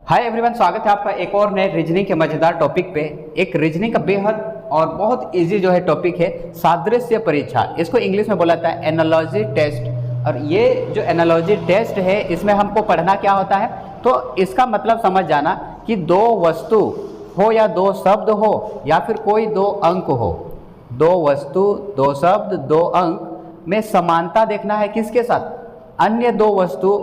Hi everyone, स्वागत है आपका एक और नए रीजनिंग के मजेदार टॉपिक पे। एक रीजनिंग का बेहद और बहुत इजी जो है टॉपिक है सादृश्य परीक्षा। इसको इंग्लिश में बोला जाता है एनालॉजी टेस्ट। और ये जो एनालॉजी टेस्ट है इसमें हमको पढ़ना क्या होता है, तो इसका मतलब समझ जाना कि दो वस्तु हो या दो शब्द हो या फिर कोई दो अंक हो, दो वस्तु दो शब्द दो अंक में समानता देखना है किसके साथ, अन्य दो वस्तु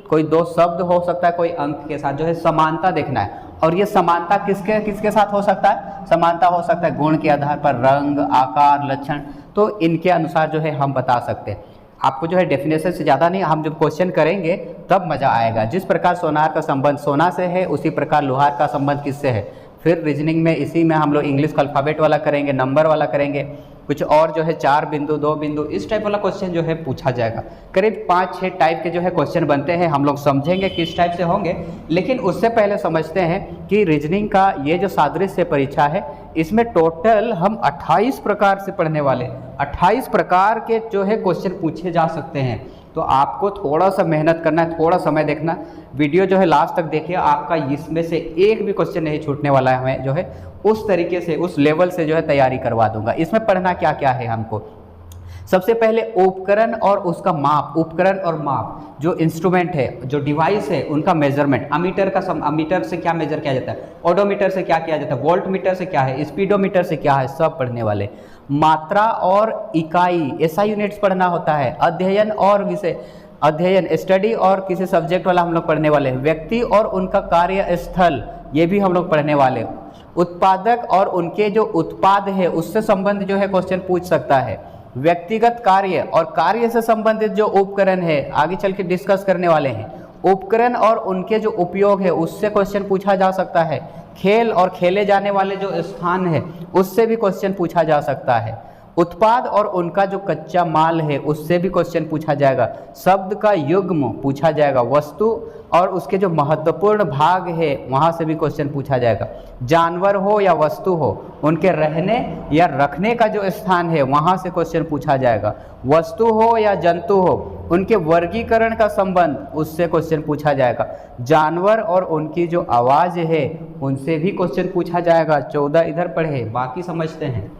कोई दो शब्द हो सकता है कोई अंक के साथ जो है समानता देखना है। और ये समानता किसके किसके साथ हो सकता है, समानता हो सकता है गुण के आधार पर, रंग आकार लक्षण, तो इनके अनुसार जो है हम बता सकते हैं। आपको जो है डेफिनेशन से ज़्यादा नहीं, हम जब क्वेश्चन करेंगे तब मज़ा आएगा। जिस प्रकार सोनार का संबंध सोना से है उसी प्रकार लोहार का संबंध किससे है। फिर रीजनिंग में इसी में हम लोग इंग्लिश का अल्फ़ाबेट वाला करेंगे, नंबर वाला करेंगे, कुछ और जो है 4 बिंदु 2 बिंदु इस टाइप वाला क्वेश्चन जो है पूछा जाएगा। करीब 5-6 टाइप के जो है क्वेश्चन बनते हैं, हम लोग समझेंगे किस टाइप से होंगे। लेकिन उससे पहले समझते हैं कि रीजनिंग का ये जो सादृश्य परीक्षा है इसमें टोटल हम 28 प्रकार से पढ़ने वाले, 28 प्रकार के जो है क्वेश्चन पूछे जा सकते हैं। तो आपको थोड़ा सा मेहनत करना है, थोड़ा समय देखना, वीडियो जो है लास्ट तक देखिए, आपका इसमें से एक भी क्वेश्चन नहीं छूटने वाला है। हमें जो है उस तरीके से उस लेवल से जो है तैयारी करवा दूंगा। इसमें पढ़ना क्या क्या है हमको, सबसे पहले उपकरण और उसका माप, उपकरण और माप, जो इंस्ट्रूमेंट है जो डिवाइस है उनका मेजरमेंट, अमीटर का अमीटर से क्या मेजर किया जाता है, ओडोमीटर से क्या किया जाता है, वोल्ट मीटर से क्या है, स्पीडोमीटर से क्या है, सब पढ़ने वाले। मात्रा और इकाई ऐसा यूनिट्स पढ़ना होता है। अध्ययन और विषय, अध्ययन स्टडी और किसी सब्जेक्ट वाला हम लोग पढ़ने वाले हैं। व्यक्ति और उनका कार्य स्थल ये भी हम लोग पढ़ने वाले। उत्पादक और उनके जो उत्पाद है उससे संबंध जो है क्वेश्चन पूछ सकता है। व्यक्तिगत कार्य और कार्य से संबंधित जो उपकरण है आगे चल के डिस्कस करने वाले हैं। उपकरण और उनके जो उपयोग है उससे क्वेश्चन पूछा जा सकता है। खेल और खेले जाने वाले जो स्थान है उससे भी क्वेश्चन पूछा जा सकता है। उत्पाद और उनका जो कच्चा माल है उससे भी क्वेश्चन पूछा जाएगा। शब्द का युग्म पूछा जाएगा। वस्तु और उसके जो महत्वपूर्ण भाग है वहाँ से भी क्वेश्चन पूछा जाएगा। जानवर हो या वस्तु हो उनके रहने या रखने का जो स्थान है वहाँ से क्वेश्चन पूछा जाएगा। वस्तु हो या जंतु हो उनके वर्गीकरण का संबंध उससे क्वेश्चन पूछा जाएगा। जानवर और उनकी जो आवाज़ है उनसे भी क्वेश्चन पूछा जाएगा। 14 इधर पढ़े, बाकी समझते हैं।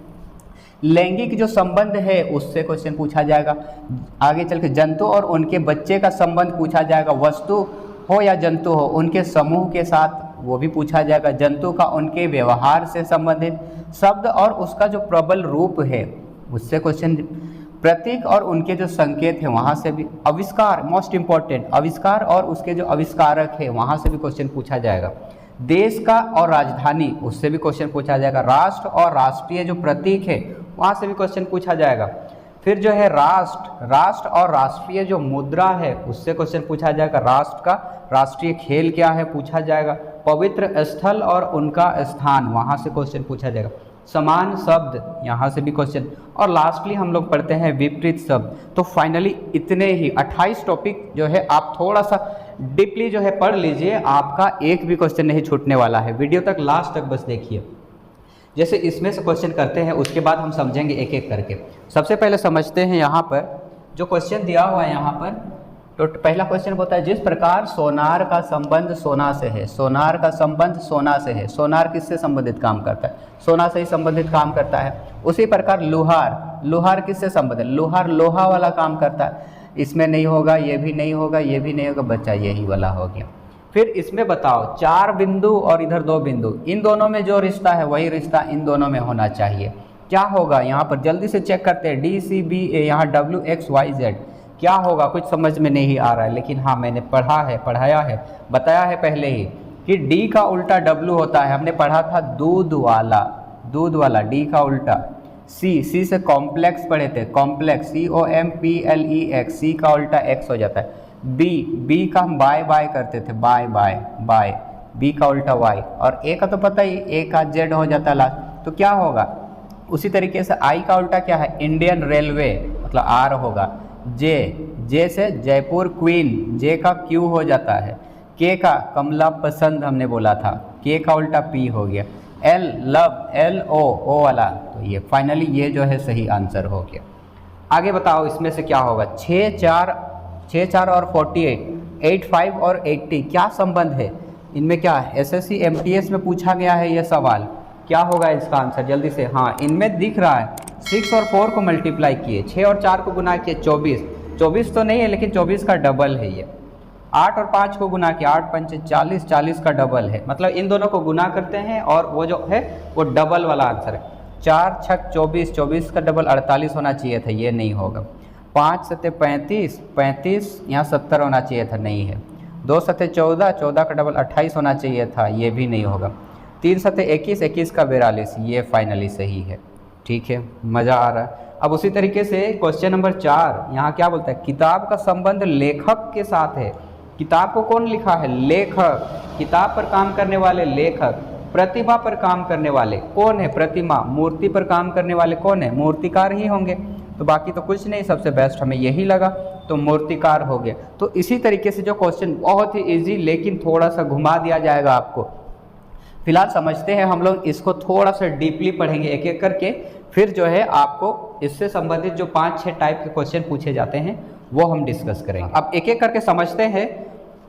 लैंगिक जो संबंध है उससे क्वेश्चन पूछा जाएगा। आगे चल के जंतु और उनके बच्चे का संबंध पूछा जाएगा। वस्तु हो या जंतु हो उनके समूह के साथ वो भी पूछा जाएगा। जंतु का उनके व्यवहार से संबंधित। शब्द और उसका जो प्रबल रूप है उससे क्वेश्चन। प्रतीक और उनके जो संकेत हैं वहाँ से भी। आविष्कार, मोस्ट इम्पॉर्टेंट, आविष्कार और उसके जो आविष्कारक है वहाँ से भी क्वेश्चन पूछा जाएगा। देश का और राजधानी उससे भी क्वेश्चन पूछा जाएगा। राष्ट्र और राष्ट्रीय जो प्रतीक है वहाँ से भी क्वेश्चन पूछा जाएगा। फिर जो है राष्ट्र और राष्ट्रीय जो मुद्रा है उससे क्वेश्चन पूछा जाएगा। राष्ट्र का राष्ट्रीय खेल क्या है पूछा जाएगा। पवित्र स्थल और उनका स्थान वहाँ से क्वेश्चन पूछा जाएगा। समान शब्द यहाँ से भी क्वेश्चन। और लास्टली हम लोग पढ़ते हैं विपरीत शब्द। तो फाइनली इतने ही 28 टॉपिक जो है आप थोड़ा सा डीपली जो है पढ़ लीजिए, आपका एक भी क्वेश्चन नहीं छूटने वाला है। वीडियो तक लास्ट तक बस देखिए। जैसे इसमें से क्वेश्चन करते हैं उसके बाद हम समझेंगे एक एक करके। सबसे पहले समझते हैं यहाँ पर जो क्वेश्चन दिया हुआ है यहाँ पर। तो पहला क्वेश्चन होता है जिस प्रकार सोनार का संबंध सोना से है, सोनार का संबंध सोना से है। सोनार किससे संबंधित काम करता है, सोना से ही संबंधित काम करता है। उसी प्रकार लोहार किससे संबंधित, लोहार लोहा वाला काम करता है। इसमें नहीं होगा, ये भी नहीं होगा, ये भी नहीं होगा, बच्चा यही वाला हो गया। फिर इसमें बताओ 4 बिंदु और इधर 2 बिंदु, इन दोनों में जो रिश्ता है वही रिश्ता इन दोनों में होना चाहिए। क्या होगा यहाँ पर जल्दी से चेक करते हैं। DCBA, यहाँ WXYZ क्या होगा, कुछ समझ में नहीं आ रहा है, लेकिन हाँ मैंने पढ़ाया है, बताया है पहले ही कि D का उल्टा W होता है। हमने पढ़ा था दूध वाला D का उल्टा। C से कॉम्प्लेक्स पढ़े थे, कॉम्प्लेक्स COMPLEX, C का उल्टा X हो जाता है। B का हम बाय करते थे, बाय, B का उल्टा Y। और A का तो पता ही, A का Z हो जाता है लास्ट। तो क्या होगा उसी तरीके से I का उल्टा क्या है, इंडियन रेलवे मतलब R होगा। J से जयपुर क्वीन, J का Q हो जाता है। K का कमला पसंद हमने बोला था, K का उल्टा P हो गया। L लव, LO वाला, तो ये फाइनली ये जो है सही आंसर हो गया। आगे बताओ इसमें से क्या होगा। 6, 4 और 48, 85 और 80 क्या संबंध है। इनमें क्या है, एसएससी एमटीएस में पूछा गया है ये सवाल, क्या होगा इसका आंसर जल्दी से। हाँ, इनमें दिख रहा है 6 और 4 को मल्टीप्लाई किए, 6 और 4 को गुना किए 24, 24 तो नहीं है लेकिन 24 का डबल है ये। 8 और 5 को गुना किया, 8 पंचे 40, 40 का डबल है, मतलब इन दोनों को गुना करते हैं और वो जो है वो डबल वाला आंसर है। 4 छक 24, 24 का डबल 48 होना चाहिए था, ये नहीं होगा। 5 सत्ते 35, 35 यहाँ 70 होना चाहिए था, नहीं है। 2 सत्ते 14, 14 का डबल 28 होना चाहिए था, ये भी नहीं होगा। 3 सत्ते 21, 21 का 42, ये फाइनली सही है। ठीक है, मज़ा आ रहा है। अब उसी तरीके से क्वेश्चन नंबर 4 यहाँ क्या बोलता है, किताब का संबंध लेखक के साथ है। किताब को कौन लिखा है, लेखक। किताब पर काम करने वाले लेखक, प्रतिभा पर काम करने वाले कौन है, प्रतिमा। मूर्ति पर काम करने वाले कौन है, मूर्तिकार ही होंगे। तो बाकी तो कुछ नहीं, सबसे बेस्ट हमें यही लगा, तो मूर्तिकार हो गया। तो इसी तरीके से जो क्वेश्चन बहुत ही इजी लेकिन थोड़ा सा घुमा दिया जाएगा आपको। फिलहाल समझते हैं हम लोग इसको, थोड़ा सा डीपली पढ़ेंगे एक एक करके, फिर जो है आपको इससे संबंधित जो 5-6 टाइप के क्वेश्चन पूछे जाते हैं वो हम डिस्कस करेंगे। अब एक एक करके समझते हैं,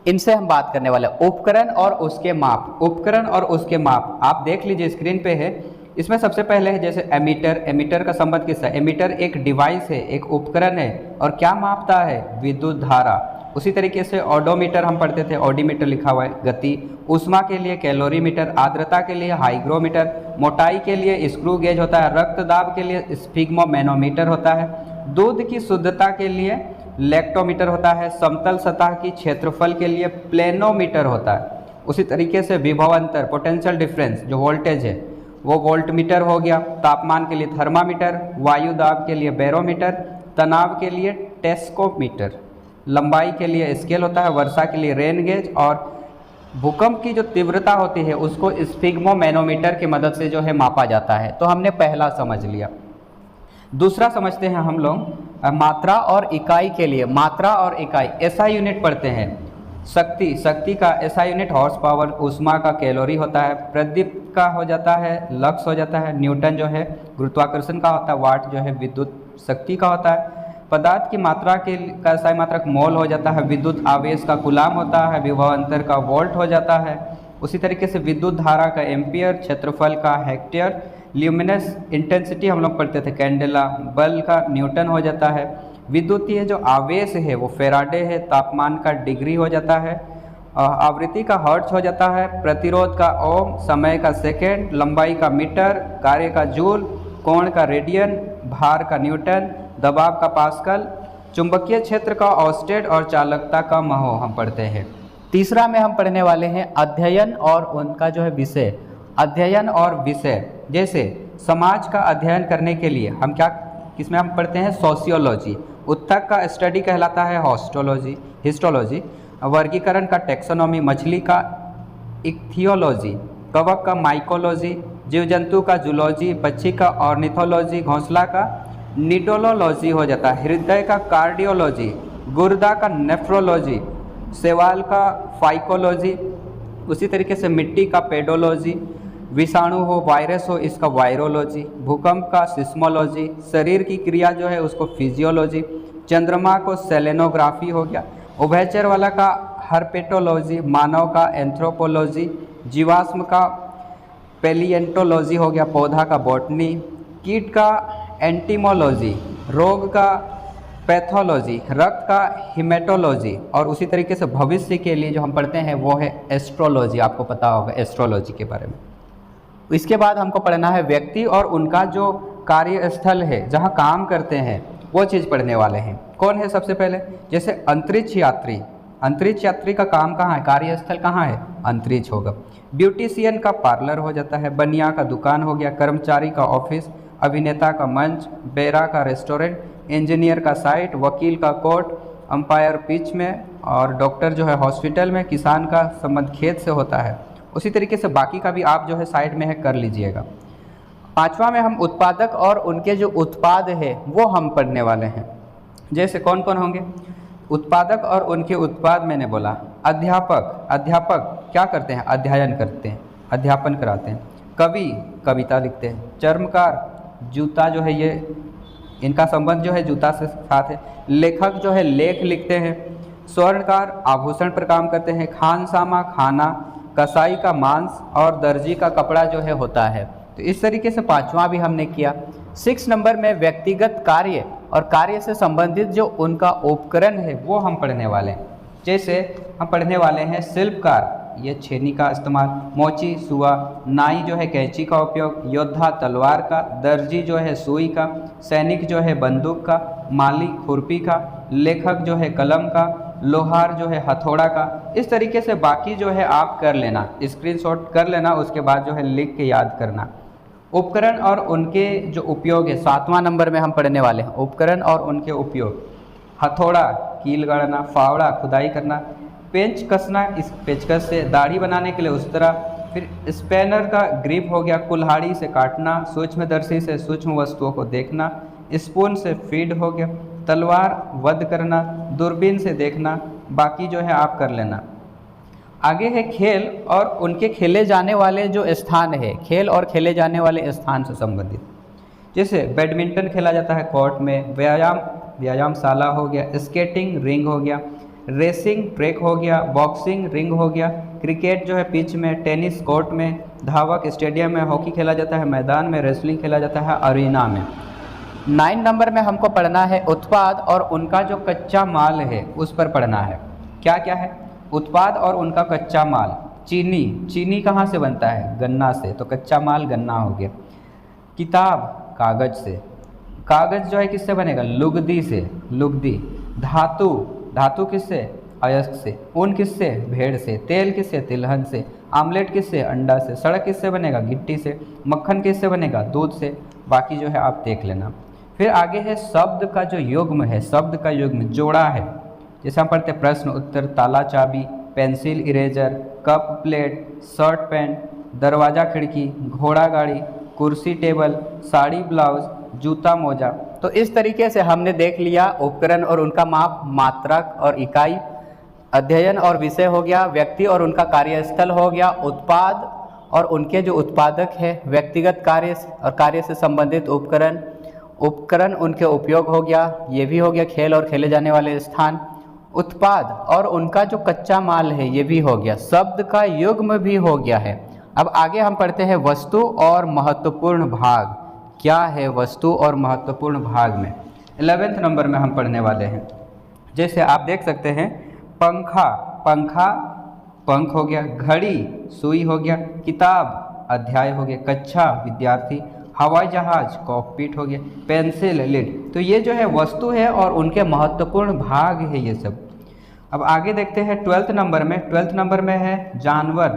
इनसे हम बात करने वाले हैं। उपकरण और उसके माप, उपकरण और उसके माप आप देख लीजिए स्क्रीन पे है। इसमें सबसे पहले है जैसे एमीटर, एमीटर का संबंध किससे, एमीटर एक डिवाइस है, एक उपकरण है और क्या मापता है, विद्युत धारा। उसी तरीके से ऑडोमीटर हम पढ़ते थे, ऑडीमीटर लिखा हुआ है गति। ऊष्मा के लिए कैलोरीमीटर, आर्द्रता के लिए हाइग्रोमीटर, मोटाई के लिए स्क्रू गेज होता है, रक्तदाब के लिए स्फिग्मोमैनोमीटर होता है, दूध की शुद्धता के लिए लैक्टोमीटर होता है, समतल सतह की क्षेत्रफल के लिए प्लेनोमीटर होता है। उसी तरीके से विभवांतर पोटेंशियल डिफरेंस जो वोल्टेज है वो वोल्टमीटर हो गया, तापमान के लिए थर्मामीटर, वायु दाब के लिए बैरोमीटर, तनाव के लिए टेस्कोमीटर, लंबाई के लिए स्केल होता है, वर्षा के लिए रेन गेज और भूकंप की जो तीव्रता होती है उसको स्फिग्मोमैनोमीटर की मदद से जो है मापा जाता है। तो हमने पहला समझ लिया। दूसरा समझते हैं हम लोग मात्रा और इकाई के लिए, मात्रा और इकाई ऐसा यूनिट पढ़ते हैं। शक्ति, शक्ति का ऐसा यूनिट हॉर्स पावर, ऊष्मा का कैलोरी होता है, प्रदीप्त का हो जाता है लक्स हो जाता है, न्यूटन जो है गुरुत्वाकर्षण का होता है, वाट जो है विद्युत शक्ति का होता है, पदार्थ की मात्रा के का एसआई मात्रक मोल हो जाता है, विद्युत आवेश का कूलाम होता है, विभवांतर का वोल्ट हो जाता है। उसी तरीके से विद्युत धारा का एम्पियर, क्षेत्रफल का हेक्टेयर, ल्यूमिनस इंटेंसिटी हम लोग पढ़ते थे कैंडेला, बल का न्यूटन हो जाता है, विद्युतीय जो आवेश है वो फेराडे है, तापमान का डिग्री हो जाता है, आवृत्ति का हर्ट्ज हो जाता है, प्रतिरोध का ओम, समय का सेकेंड, लंबाई का मीटर, कार्य का जूल, कोण का रेडियन, भार का न्यूटन, दबाव का पास्कल, चुंबकीय क्षेत्र का ऑस्टेड और चालकता का महो हम पढ़ते हैं। तीसरा में हम पढ़ने वाले हैं अध्ययन और उनका जो है विषय, अध्ययन और विषय। जैसे समाज का अध्ययन करने के लिए हम क्या किसमें हम पढ़ते हैं, सोशियोलॉजी। उत्तक का स्टडी कहलाता है हॉस्टोलॉजी, हिस्टोलॉजी। वर्गीकरण का टेक्सोनॉमी, मछली का इक्थियोलॉजी, कवक का माइकोलॉजी, जीव जंतु का जूलॉजी, पक्षी का ऑर्निथोलॉजी, घोंसला का निडोलॉजी हो जाता है, हृदय का कार्डियोलॉजी, गुर्दा का नेफ्रोलॉजी, शैवाल का फाइकोलॉजी। उसी तरीके से मिट्टी का पेडोलॉजी, विषाणु हो वायरस हो इसका वायरोलॉजी, भूकंप का सिस्मोलॉजी, शरीर की क्रिया जो है उसको फिजियोलॉजी, चंद्रमा को सेलेनोग्राफी हो गया, उभयचर वाला का हर्पेटोलॉजी, मानव का एंथ्रोपोलॉजी, जीवाश्म का पेलिएंटोलॉजी हो गया, पौधा का बॉटनी, कीट का एंटीमोलॉजी, रोग का पैथोलॉजी, रक्त का हिमेटोलॉजी। और उसी तरीके से भविष्य के लिए जो हम पढ़ते हैं वो है एस्ट्रोलॉजी, आपको पता होगा एस्ट्रोलॉजी के बारे में। इसके बाद हमको पढ़ना है व्यक्ति और उनका जो कार्यस्थल है जहाँ काम करते हैं वो चीज़ पढ़ने वाले हैं। कौन है सबसे पहले, जैसे अंतरिक्ष यात्री, अंतरिक्ष यात्री का काम कहाँ है, कार्यस्थल कहाँ है, अंतरिक्ष होगा। ब्यूटिशियन का पार्लर हो जाता है, बनिया का दुकान हो गया, कर्मचारी का ऑफिस, अभिनेता का मंच, बेरा का रेस्टोरेंट, इंजीनियर का साइट, वकील का कोर्ट, अंपायर पिच में, और डॉक्टर जो है हॉस्पिटल में, किसान का संबंध खेत से होता है। उसी तरीके से बाकी का भी आप जो है साइड में है कर लीजिएगा। पांचवा में हम उत्पादक और उनके जो उत्पाद है वो हम पढ़ने वाले हैं। जैसे कौन कौन होंगे, उत्पादक और उनके उत्पाद मैंने बोला। अध्यापक, अध्यापक क्या करते हैं, अध्ययन करते हैं, अध्यापन कराते हैं। कवि कविता लिखते हैं। चर्मकार, जूता जो है ये इनका संबंध जो है जूता से साथ है। लेखक जो है लेख लिखते हैं। स्वर्णकार आभूषण पर काम करते हैं। खानसामा खाना कसाई का मांस और दर्जी का कपड़ा जो है होता है। तो इस तरीके से पांचवा भी हमने किया। 6 नंबर में व्यक्तिगत कार्य और कार्य से संबंधित जो उनका उपकरण है वो हम पढ़ने वाले हैं। जैसे हम पढ़ने वाले हैं शिल्पकार, ये छेनी का इस्तेमाल, मोची सुआ, नाई जो है कैंची का उपयोग, योद्धा तलवार का, दर्जी जो है सुई का, सैनिक जो है बंदूक का, माली खुरपी का, लेखक जो है कलम का, लोहार जो है हथौड़ा का। इस तरीके से बाकी जो है आप कर लेना, स्क्रीनशॉट कर लेना, उसके बाद जो है लिख के याद करना। उपकरण और उनके जो उपयोग है 7वां नंबर में हम पढ़ने वाले हैं, उपकरण और उनके उपयोग। हथौड़ा कील गाड़ना, फावड़ा खुदाई करना, पेंच कसना इस पेचकस से, दाढ़ी बनाने के लिए उस तरह, फिर स्पैनर का ग्रिप हो गया, कुल्हाड़ी से काटना, सूक्ष्मदर्शी से सूक्ष्म वस्तुओं को देखना, स्पून से फीड हो गया, तलवार वध करना, दूरबीन से देखना। बाकी जो है आप कर लेना। आगे है खेल और उनके खेले जाने वाले जो स्थान है, खेल और खेले जाने वाले स्थान से संबंधित। जैसे बैडमिंटन खेला जाता है कोर्ट में, व्यायामशाला हो गया, स्केटिंग रिंग हो गया, रेसिंग ट्रैक हो गया, बॉक्सिंग रिंग हो गया, क्रिकेट जो है पिच में, टेनिस कोर्ट में, धावक स्टेडियम में, हॉकी खेला जाता है मैदान में, रेसलिंग खेला जाता है अरीना में। 9 नंबर में हमको पढ़ना है उत्पाद और उनका जो कच्चा माल है उस पर पढ़ना है। क्या क्या है? उत्पाद और उनका कच्चा माल। चीनी कहाँ से बनता है? गन्ना से, तो कच्चा माल गन्ना हो गया। किताब कागज से, कागज जो है किससे बनेगा? लुगदी से, लुगदी। धातु किससे? अयस्क से। ऊन किससे? भेड़ से। तेल किससे? तिलहन से। आमलेट किससे? अंडा से। सड़क किससे बनेगा? गिट्टी से। मक्खन किससे बनेगा? दूध से। बाकी जो है आप देख लेना। फिर आगे है शब्द का जो युग्म है, शब्द का युग्म जोड़ा है। जैसे हम पढ़ते प्रश्न उत्तर, ताला चाबी, pencil eraser, cup plate, shirt pant, दरवाज़ा खिड़की, घोड़ा गाड़ी, कुर्सी टेबल, साड़ी ब्लाउज, जूता मोजा। तो इस तरीके से हमने देख लिया उपकरण और उनका माप, मात्रक और इकाई, अध्ययन और विषय हो गया, व्यक्ति और उनका कार्यस्थल हो गया, उत्पाद और उनके जो उत्पादक है, व्यक्तिगत कार्य और कार्य से संबंधित उपकरण उनके उपयोग हो गया, ये भी हो गया, खेल और खेले जाने वाले स्थान, उत्पाद और उनका जो कच्चा माल है ये भी हो गया, शब्द का युग्म भी हो गया है। अब आगे हम पढ़ते हैं वस्तु और महत्वपूर्ण भाग। क्या है वस्तु और महत्वपूर्ण भाग में? 11वें नंबर में हम पढ़ने वाले हैं। जैसे आप देख सकते हैं पंखा पंख हो गया, घड़ी सुई हो गया, किताब अध्याय हो गया, कक्षा विद्यार्थी, हवाई जहाज कॉकपिट हो गया, पेंसिल लिड। तो ये जो है वस्तु है और उनके महत्वपूर्ण भाग है ये सब। अब आगे देखते हैं 12वें नंबर में। 12वें नंबर में है जानवर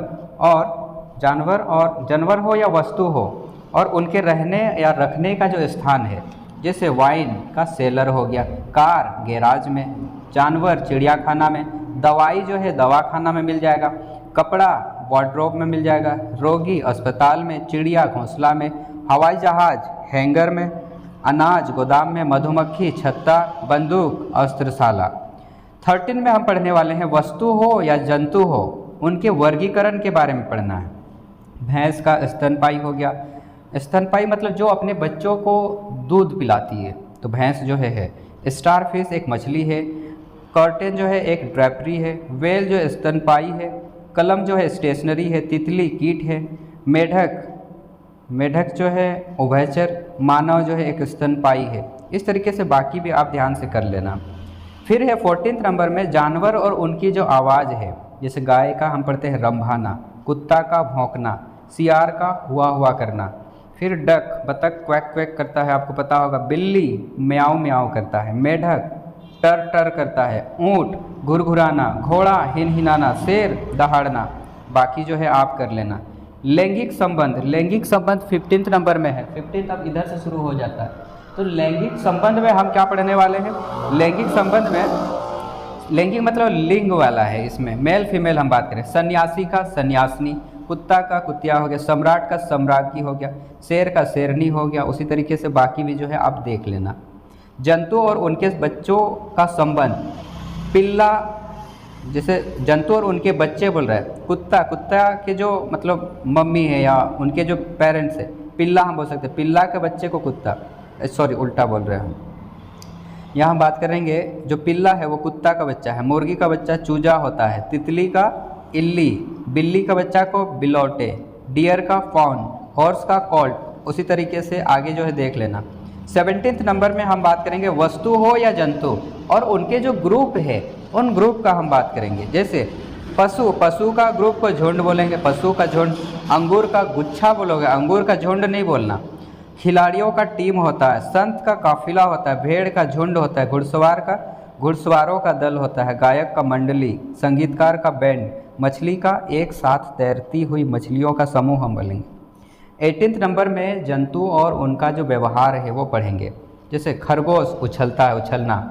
हो या वस्तु हो और उनके रहने या रखने का जो स्थान है। जैसे वाइन का सेलर हो गया, कार गैराज में, जानवर चिड़ियाखाना में, दवाई जो है दवाखाना में मिल जाएगा, कपड़ा वार्डरोब में मिल जाएगा, रोगी अस्पताल में, चिड़िया घोंसला में, हवाई जहाज हैंगर में, अनाज गोदाम में, मधुमक्खी छत्ता, बंदूक अस्त्रशाला। 13 में हम पढ़ने वाले हैं वस्तु हो या जंतु हो, उनके वर्गीकरण के बारे में पढ़ना है। भैंस का स्तनपायी हो गया, स्तनपायी मतलब जो अपने बच्चों को दूध पिलाती है, तो भैंस जो है। स्टारफिश एक मछली है, कर्टेन जो है एक ड्रैपरी है, वेल जो स्तनपायी है, कलम जो है स्टेशनरी है, तितली कीट है, मेढक जो है उभयचर, मानव जो है एक स्तनपायी है। इस तरीके से बाकी भी आप ध्यान से कर लेना। फिर है 14वें नंबर में जानवर और उनकी जो आवाज़ है। जैसे गाय का हम पढ़ते हैं रंभाना, कुत्ता का भौंकना, सियार का हुआ हुआ करना। फिर डक बतख क्वैक क्वैक करता है, आपको पता होगा। बिल्ली म्याऊं म्याऊं करता है, मेढक टर टर करता है, ऊँट घुरघुराना, घोड़ा हिनहिनाना, शेर दहाड़ना। बाकी जो है आप कर लेना। लैंगिक संबंध 15वें नंबर में है। 15 अब इधर से शुरू हो जाता है। तो लैंगिक संबंध में हम क्या पढ़ने वाले हैं? लैंगिक संबंध में, लैंगिक मतलब लिंग वाला है, इसमें मेल फीमेल हम बात करें। सन्यासी का सन्यासिनी, कुत्ता का कुतिया हो गया, सम्राट का सम्राज्ञी हो गया, शेर का शेरनी हो गया। उसी तरीके से बाकी भी जो है आप देख लेना। जंतु और उनके बच्चों का संबंध, पिल्ला जैसे जंतु और उनके बच्चे बोल रहे हैं, कुत्ता के जो मतलब मम्मी है या उनके जो पेरेंट्स है, पिल्ला हम बोल सकते हैं। पिल्ला के बच्चे को कुत्ता, सॉरी उल्टा बोल रहे हैं हम। यहाँ हम बात करेंगे जो पिल्ला है वो कुत्ता का बच्चा है, मुर्गी का बच्चा चूजा होता है, तितली का इल्ली, बिल्ली का बच्चा को बिलौटे, डियर का फॉन, हॉर्स का कॉल्ट। उसी तरीके से आगे जो है देख लेना। 17th नंबर में हम बात करेंगे वस्तु हो या जंतु और उनके जो ग्रुप है उन ग्रुप का हम बात करेंगे। जैसे पशु, पशु का ग्रुप को झुंड बोलेंगे, पशु का झुंड। अंगूर का गुच्छा बोलोगे, अंगूर का झुंड नहीं बोलना। खिलाड़ियों का टीम होता है, संत का काफिला होता है, भेड़ का झुंड होता है, घुड़सवारों का दल होता है, गायक का मंडली, संगीतकार का बैंड, मछली का एक साथ तैरती हुई मछलियों का समूह हम बोलेंगे। 18th नंबर में जंतु और उनका जो व्यवहार है वो पढ़ेंगे। जैसे खरगोश उछलता है, उछलना,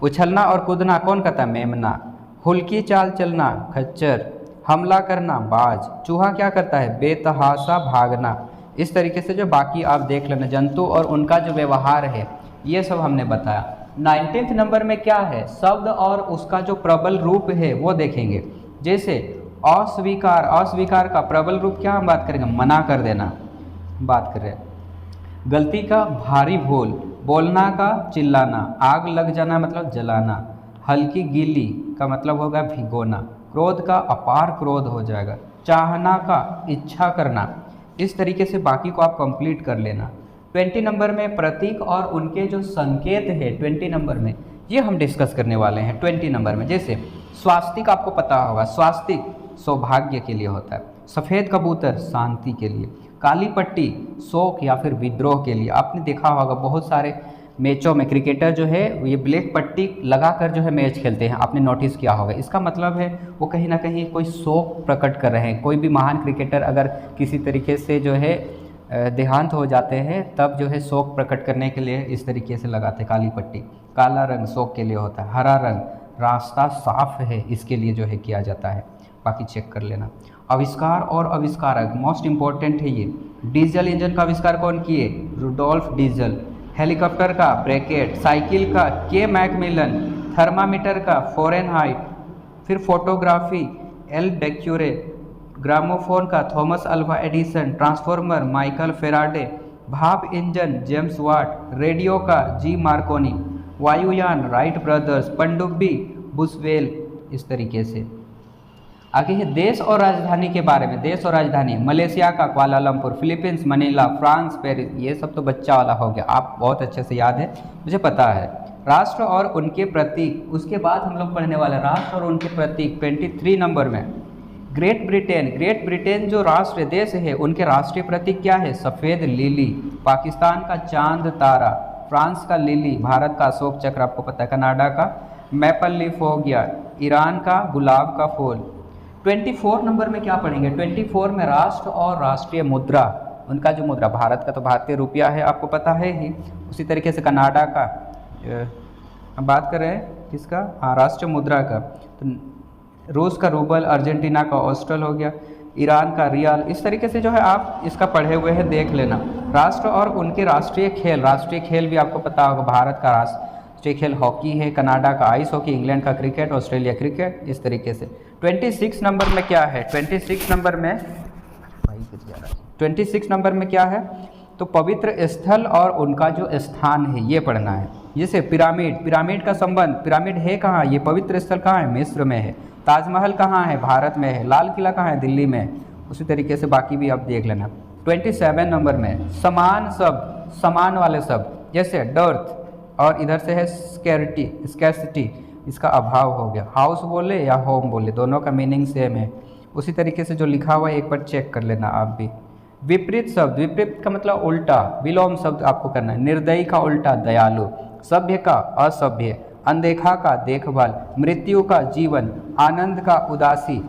उछलना और कूदना कौन करता है? मेमना। हुल्की चाल चलना, खच्चर। हमला करना, बाज। चूहा क्या करता है? बेतहाशा भागना। इस तरीके से जो बाकी आप देख लेना, जंतु और उनका जो व्यवहार है ये सब हमने बताया। 19th नंबर में क्या है? शब्द और उसका जो प्रबल रूप है वो देखेंगे। जैसे अस्वीकार, अस्वीकार का प्रबल रूप क्या हम बात करेंगे? मना कर देना बात कर रहे हैं। गलती का भारी भूल, बोलना का चिल्लाना, आग लग जाना मतलब जलाना, हल्की गीली का मतलब होगा भिगोना, क्रोध का अपार क्रोध हो जाएगा, चाहना का इच्छा करना। इस तरीके से बाकी को आप कंप्लीट कर लेना। 20 नंबर में प्रतीक और उनके जो संकेत है 20 नंबर में ये हम डिस्कस करने वाले हैं 20 नंबर में। जैसे स्वास्तिक आपको पता होगा, स्वास्तिक सौभाग्य के लिए होता है, सफ़ेद कबूतर शांति के लिए, काली पट्टी शोक या फिर विद्रोह के लिए। आपने देखा होगा बहुत सारे मैचों में क्रिकेटर जो है ये ब्लैक पट्टी लगाकर जो है मैच खेलते हैं, आपने नोटिस किया होगा। इसका मतलब है वो कहीं ना कहीं कोई शोक प्रकट कर रहे हैं। कोई भी महान क्रिकेटर अगर किसी तरीके से जो है देहांत हो जाते हैं तब जो है शोक प्रकट करने के लिए इस तरीके से लगाते हैं काली पट्टी। काला रंग शोक के लिए होता है, हरा रंग रास्ता साफ है इसके लिए जो है किया जाता है। बाकी चेक कर लेना। आविष्कार और आविष्कारक मोस्ट इम्पॉर्टेंट है ये। डीजल इंजन का आविष्कार कौन किए? Rudolf Diesel. हेलीकॉप्टर का ब्रैकेट, साइकिल का के मैकमिलन, थर्मामीटर का फ़ारेनहाइट, फिर फोटोग्राफी एल बेक्यूरे, ग्रामोफोन का Thomas Alva Edison, transformer Michael Faraday, भाप इंजन जेम्स वाट, रेडियो का जी मार्कोनी, वायुयान राइट ब्रदर्स, पनडुब्बी बुशवेल। इस तरीके से आगे है देश और राजधानी के बारे में। देश और राजधानी मलेशिया का Kuala Lumpur, Philippines Manila, France Paris. ये सब तो बच्चा वाला हो गया, आप बहुत अच्छे से याद है, मुझे पता है। राष्ट्र और उनके प्रतीक, उसके बाद हम लोग पढ़ने वाले राष्ट्र और उनके प्रतीक 23 नंबर में। ग्रेट ब्रिटेन, ग्रेट ब्रिटेन जो राष्ट्र देश है उनके राष्ट्रीय प्रतीक क्या है? सफ़ेद लिली। पाकिस्तान का चांद तारा, फ्रांस का लिली, भारत का अशोक चक्र आपको पता है, कनाडा का मैपल लीफ हो गया, ईरान का गुलाब का फूल। 24 नंबर में क्या पढ़ेंगे? 24 में राष्ट्र और राष्ट्रीय मुद्रा, उनका जो मुद्रा, भारत का तो भारतीय रुपया है आपको पता है ही, उसी तरीके से कनाडा का हम बात कर रहे हैं किसका? हाँ, राष्ट्रीय मुद्रा का। तो रूस का रूबल, अर्जेंटीना का ऑस्ट्रल हो गया, ईरान का रियाल। इस तरीके से जो है आप इसका पढ़े हुए हैं, देख लेना। राष्ट्र और उनके राष्ट्रीय खेल, राष्ट्रीय खेल भी आपको पता होगा, भारत का राष्ट्रीय खेल हॉकी है, कनाडा का आइस हॉकी, इंग्लैंड का क्रिकेट, ऑस्ट्रेलिया क्रिकेट। इस तरीके से 26 नंबर में क्या है? 26 नंबर में 26 नंबर में क्या है? तो पवित्र स्थल और उनका जो स्थान है ये पढ़ना है। जैसे पिरामिड, पिरामिड का संबंध, पिरामिड है कहाँ? ये पवित्र स्थल कहाँ है? मिस्र में है। ताजमहल कहाँ है? भारत में है। लाल किला कहाँ है? दिल्ली में है। उसी तरीके से बाकी भी आप देख लेना। 27 नंबर में समान शब्द, समान वाले शब्द, जैसे डर्थ और इधर से है स्कैरिटी, स्कैसिटी, इसका अभाव हो गया। हाउस बोले या होम बोले, दोनों का मीनिंग सेम है। उसी तरीके से जो लिखा हुआ है एक बार चेक कर लेना आप भी। विपरीत शब्द, विपरीत का मतलब उल्टा, विलोम शब्द आपको करना है। निर्दयी का उल्टा दयालु, सभ्य का असभ्य, अनदेखा का देखभाल, मृत्यु का जीवन, आनंद का उदासी,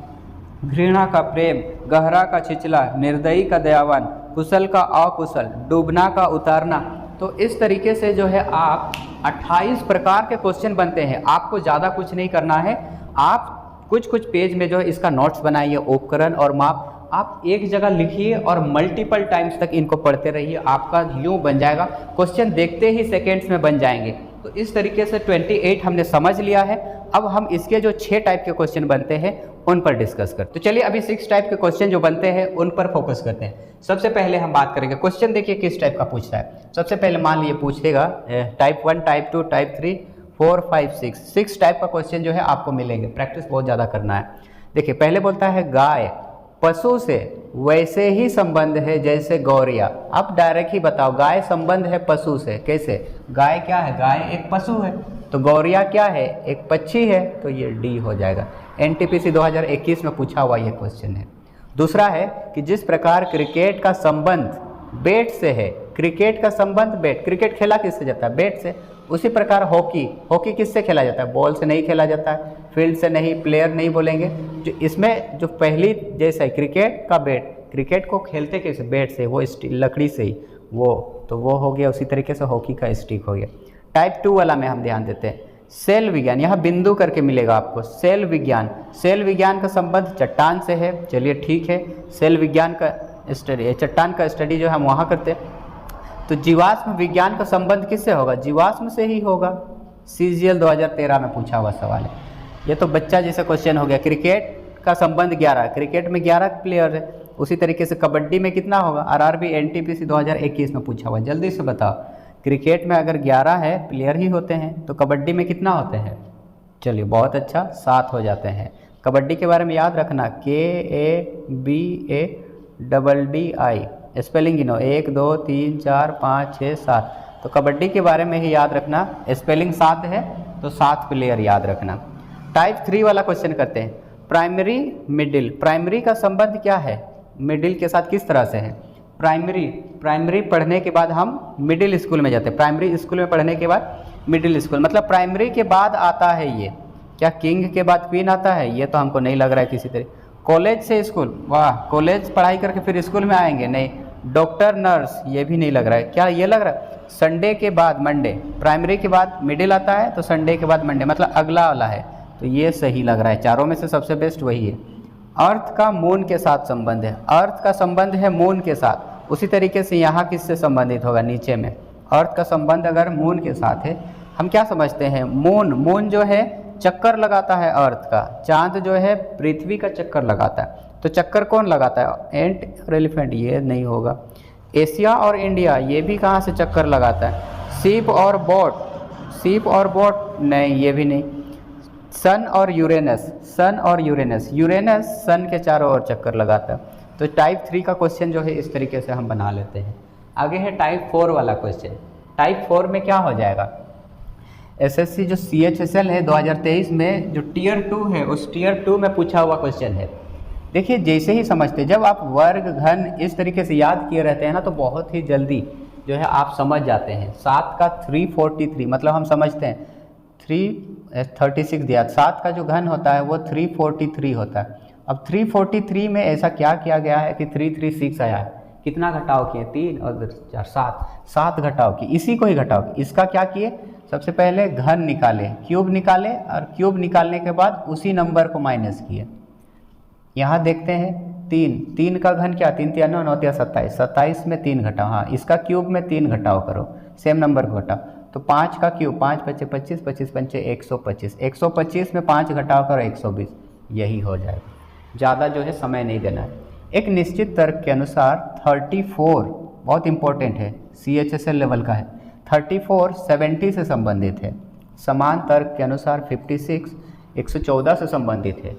घृणा का प्रेम, गहरा का छिचला, निर्दयी का दयावान, कुशल का अकुशल, डूबना का उतारना। तो इस तरीके से जो है आप 28 प्रकार के क्वेश्चन बनते हैं। आपको ज़्यादा कुछ नहीं करना है, आप कुछ पेज में जो है इसका नोट्स बनाइए, उपकरण और माप आप एक जगह लिखिए और मल्टीपल टाइम्स तक इनको पढ़ते रहिए। आपका यूँ बन जाएगा, क्वेश्चन देखते ही सेकेंड्स में बन जाएंगे। तो इस तरीके से 28 हमने समझ लिया है। अब हम इसके जो 6 टाइप के क्वेश्चन बनते हैं उन पर डिस्कस करते हैं। तो चलिए अभी 6 टाइप के क्वेश्चन जो बनते हैं उन पर फोकस करते हैं। सबसे पहले हम बात करेंगे, क्वेश्चन देखिए किस टाइप का पूछता है। सबसे पहले मान लीजिए पूछेगा टाइप 1, टाइप 2, टाइप 3, 4, 5, 6 टाइप का क्वेश्चन जो है आपको मिलेंगे। प्रैक्टिस बहुत ज़्यादा करना है। देखिए पहले बोलता है गाय पशु से वैसे ही संबंध है जैसे गौरिया। अब डायरेक्ट ही बताओ, गाय संबंध है पशु से कैसे? गाय क्या है? गाय एक पशु है, तो गौरिया क्या है? एक पक्षी है, तो ये डी हो जाएगा। एनटीपीसी 2021 में पूछा हुआ ये क्वेश्चन है। दूसरा है कि जिस प्रकार क्रिकेट का संबंध बैट से है, क्रिकेट का संबंध बैट, क्रिकेट खेला किससे जाता है? बैट से। उसी प्रकार हॉकी, हॉकी किससे खेला जाता है? बॉल से नहीं खेला जाता है, फील्ड से नहीं, प्लेयर नहीं बोलेंगे। जो इसमें जो पहली जैसा है क्रिकेट का बैट, क्रिकेट को खेलते कैसे? बैट से, वो लकड़ी से ही, वो हो गया। उसी तरीके से हॉकी का स्टिक हो गया। टाइप 2 वाला में हम ध्यान देते हैं, सेल विज्ञान, यहाँ बिंदु करके मिलेगा आपको। सेल विज्ञान, सेल विज्ञान का संबंध चट्टान से है, चलिए ठीक है। सेल विज्ञान का स्टडी, चट्टान का स्टडी जो है हम वहाँ करते हैं। तो जीवाश्म विज्ञान का संबंध किससे होगा? जीवाश्म से ही होगा। CGL 2013 में पूछा हुआ सवाल है। ये तो बच्चा जैसा क्वेश्चन हो गया। क्रिकेट का संबंध 11, क्रिकेट में 11 प्लेयर है। उसी तरीके से कबड्डी में कितना होगा? RRB NTPC 2021 में पूछा हुआ। जल्दी से बताओ, क्रिकेट में अगर 11 है प्लेयर ही होते हैं तो कबड्डी में कितना होते हैं? चलिए बहुत अच्छा, 7 हो जाते हैं। कबड्डी के बारे में याद रखना, KABADDI, स्पेलिंग गिनो, 1 2 3 4 5 6 7। तो कबड्डी के बारे में ही याद रखना, स्पेलिंग 7 है तो 7 प्लेयर याद रखना। टाइप 3 वाला क्वेश्चन करते हैं, प्राइमरी मिडिल। प्राइमरी का संबंध क्या है मिडिल के साथ, किस तरह से है? प्राइमरी पढ़ने के बाद हम मिडिल स्कूल में जाते हैं। प्राइमरी स्कूल में पढ़ने के बाद मिडिल स्कूल, मतलब प्राइमरी के बाद आता है ये। क्या किंग के बाद क्वीन आता है? ये तो हमको नहीं लग रहा है किसी तरह। कॉलेज से स्कूल, वाह, कॉलेज पढ़ाई करके फिर स्कूल में आएंगे? नहीं। डॉक्टर, नर्स, ये भी नहीं लग रहा है। क्या ये लग रहा है? संडे के बाद मंडे, प्राइमरी के बाद मिडिल आता है तो संडे के बाद मंडे, मतलब अगला वाला है। तो ये सही लग रहा है, चारों में से सबसे बेस्ट वही है। अर्थ का मून के साथ संबंध है, अर्थ का संबंध है मून के साथ। उसी तरीके से यहाँ किससे संबंधित होगा? नीचे में अर्थ का संबंध अगर मून के साथ है, हम क्या समझते हैं? मून जो है चक्कर लगाता है अर्थ का, चांद जो है पृथ्वी का चक्कर लगाता है। तो चक्कर कौन लगाता है? एंट और एलिफेंट, ये नहीं होगा। एशिया और इंडिया, ये भी कहाँ से चक्कर लगाता है? शिप और बोट, नहीं, ये भी नहीं। सन और यूरेनस, यूरेनस सन के चारों ओर चक्कर लगाता है। तो टाइप 3 का क्वेश्चन जो है इस तरीके से हम बना लेते हैं। आगे है टाइप 4 वाला क्वेश्चन। टाइप 4 में क्या हो जाएगा? SSC जो CHSL है 2023 में जो टियर 2 है, उस टियर 2 में पूछा हुआ क्वेश्चन है। देखिए जैसे ही समझते, जब आप वर्ग घन इस तरीके से याद किए रहते हैं ना, तो बहुत ही जल्दी जो है आप समझ जाते हैं। 7 का 343, मतलब हम समझते हैं 336 दिया, 7 का जो घन होता है वो 343 होता है। अब 343 में ऐसा क्या किया गया है कि 336 आया है। कितना घटाव किए? 3 और 4 7 घटाव किए, इसी को ही घटाव किए। इसका क्या किए? सबसे पहले घन निकाले, क्यूब निकाले, और क्यूब निकालने के बाद उसी नंबर को माइनस किए। यहाँ देखते हैं 3 का घन क्या? 3 3 9 9 27, 27 में 3 घटाओ, हाँ इसका क्यूब में 3 घटाओ करो, सेम नंबर को घटाओ। तो 5 का क्यूब, 5 5 25, 25 5 125, 125 में 5 घटाओ करो 120, यही हो जाएगा। ज़्यादा जो है समय नहीं देना है। एक निश्चित तर्क के अनुसार 34 बहुत इंपॉर्टेंट है, CHSL लेवल का है। 34 70 से संबंधित है। समान तर्क के अनुसार 56 114 से संबंधित है।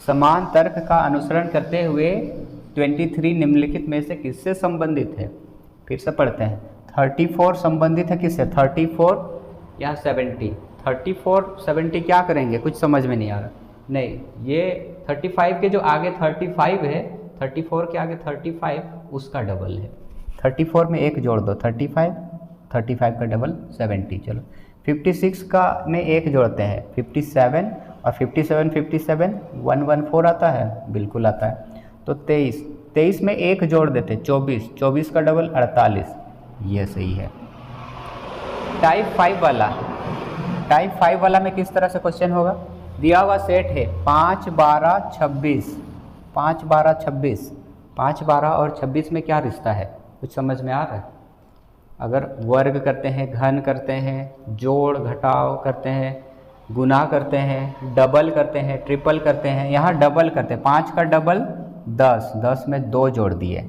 समान तर्क का अनुसरण करते हुए 23 निम्नलिखित में से किससे संबंधित है? फिर से पढ़ते हैं। 34 संबंधित है किससे? 34 या 70? 34 70 क्या करेंगे? कुछ समझ में नहीं आ रहा। नहीं, ये 35 के जो आगे 35 है, 34 के आगे 35 उसका डबल है। 34 में 1 जोड़ दो, 35 का डबल 70। चलो 56 का में 1 जोड़ते हैं, 57, और 57 114 आता है, बिल्कुल आता है। तो 23 में 1 जोड़ देते, 24 का डबल 48, ये सही है। टाइप 5 वाला में किस तरह से क्वेश्चन होगा? दिया हुआ सेट है 5 12 26, 5 12 26, 5 12 और 26 में क्या रिश्ता है? कुछ समझ में आ रहा है? अगर वर्ग करते हैं, घन करते हैं, जोड़ घटाव करते हैं, गुना करते हैं, डबल करते हैं, ट्रिपल करते हैं, यहाँ डबल करते हैं। 5 का डबल 10, 10 में 2 जोड़ दिए,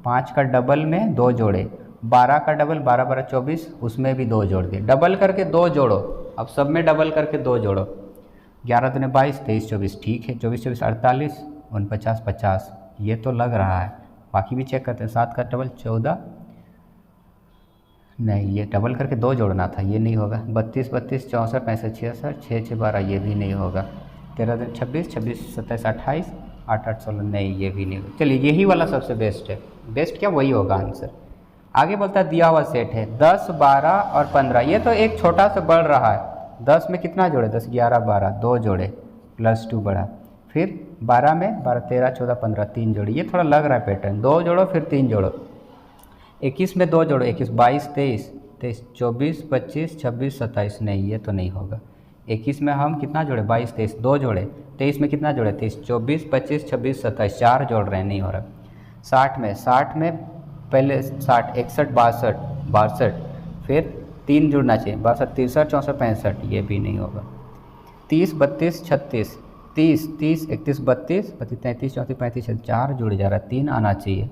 5 का डबल में 2 जोड़े, 12 का डबल 12 12 24, उसमें भी 2 जोड़ दिए। डबल करके 2 जोड़ो, अब सब में डबल करके 2 जोड़ो। 11 दूने 22, 23 24 ठीक है, 24 24 48, 49 50, ये तो लग रहा है। बाकी भी चेक करते हैं। 7 का डबल 14, नहीं ये डबल करके 2 जोड़ना था, ये नहीं होगा। 32 32 64 65 66, 6 6 12, ये भी नहीं होगा। 13 दूने 26, 26 27 28, 8 8 16, नहीं ये भी नहीं होगा। चलिए यही वाला सबसे बेस्ट है। बेस्ट क्या, वही होगा आंसर। आगे बोलता है दिया हुआ सेट है 10 12 और 15, ये तो एक छोटा सा बढ़ रहा है। 10 में कितना जोड़े, 10 11 12, 2 जोड़े प्लस 2 बढ़ा, फिर 12 में 12 13 14 15, 3 जोड़े, ये थोड़ा लग रहा है पैटर्न। 2 जोड़ो फिर 3 जोड़ो। 21 में 2 जोड़ो, 21 22 23 23 24 25 26 27, नहीं ये तो नहीं होगा। 21 में हम कितना जोड़े, 22 23, 2 जोड़े। 23 में कितना जोड़े, 23 24 25 26 27, 4 जोड़ रहे हैं, नहीं हो रहा। 60 में पहले 60 61 62 62, फिर 3 जुड़ना चाहिए, 62 63 64 65, ये भी नहीं होगा। 30 32 36 30 30 31 32 33 34 35, 4 जुड़ जा रहा है, 3 आना चाहिए।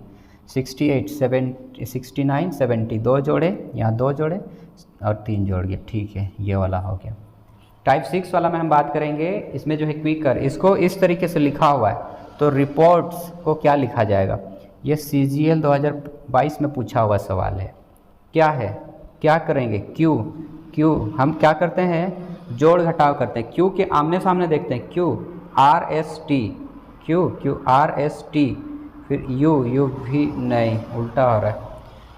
68 70 69 70, 2 जोड़े, यहाँ 2 जोड़े और 3 जोड़ गए, ठीक है, ये वाला हो गया। टाइप 6 वाला में हम बात करेंगे। इसमें जो है क्विकर, इसको इस तरीके से लिखा हुआ है, तो रिपोर्ट्स को क्या लिखा जाएगा। ये CGL 2022 में पूछा हुआ सवाल है। क्या है, क्या करेंगे, क्यू हम क्या करते हैं, जोड़ घटाव करते हैं। क्यू के आमने सामने देखते हैं, क्यू RST, क्यू RST, फिर यू भी नहीं, उल्टा हो रहा है,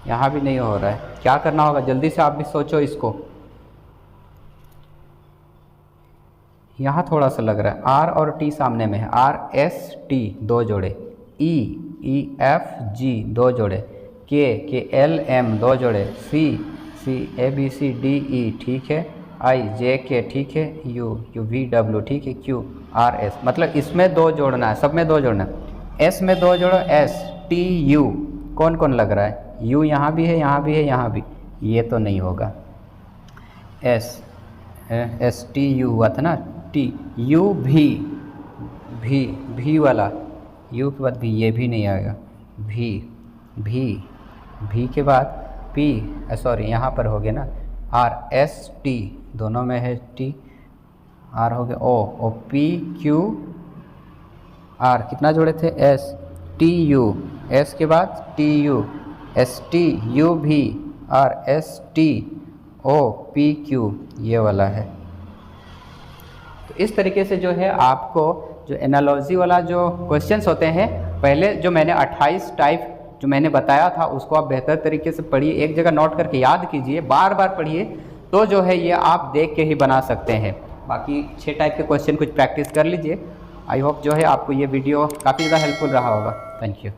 यहाँ भी नहीं हो रहा है। क्या करना होगा, जल्दी से आप भी सोचो इसको। यहाँ थोड़ा सा लग रहा है, R और T सामने में है, RST 2 जोड़े, EFG 2 जोड़े, KLM 2 जोड़े, C ABCDE ठीक है, IJK ठीक है, UVW ठीक है, QRS, मतलब इसमें 2 जोड़ना है, सब में 2 जोड़ना है। S में 2 जोड़ो, STU, कौन कौन लग रहा है, U यहाँ भी है, यहाँ भी है, यहाँ भी, ये तो नहीं होगा। STU हुआ था ना, T U भी वाला, U के बाद भी, ये भी नहीं आएगा। भी के बाद P, सॉरी यहाँ पर हो गया ना, RST, दोनों में है T, R हो गया, O PQ R, कितना जोड़े थे, STU, S के बाद TU, STUV, RSTOPQ, ये वाला है। तो इस तरीके से जो है आपको जो एनालॉजी वाला जो क्वेश्चंस होते हैं, पहले जो मैंने 28 टाइप जो मैंने बताया था उसको आप बेहतर तरीके से पढ़िए, एक जगह नोट करके याद कीजिए, बार बार पढ़िए, तो जो है ये आप देख के ही बना सकते हैं। बाकी 6 टाइप के क्वेश्चन कुछ प्रैक्टिस कर लीजिए। आई होप जो है आपको ये वीडियो काफ़ी ज़्यादा हेल्पफुल रहा होगा। Thank you.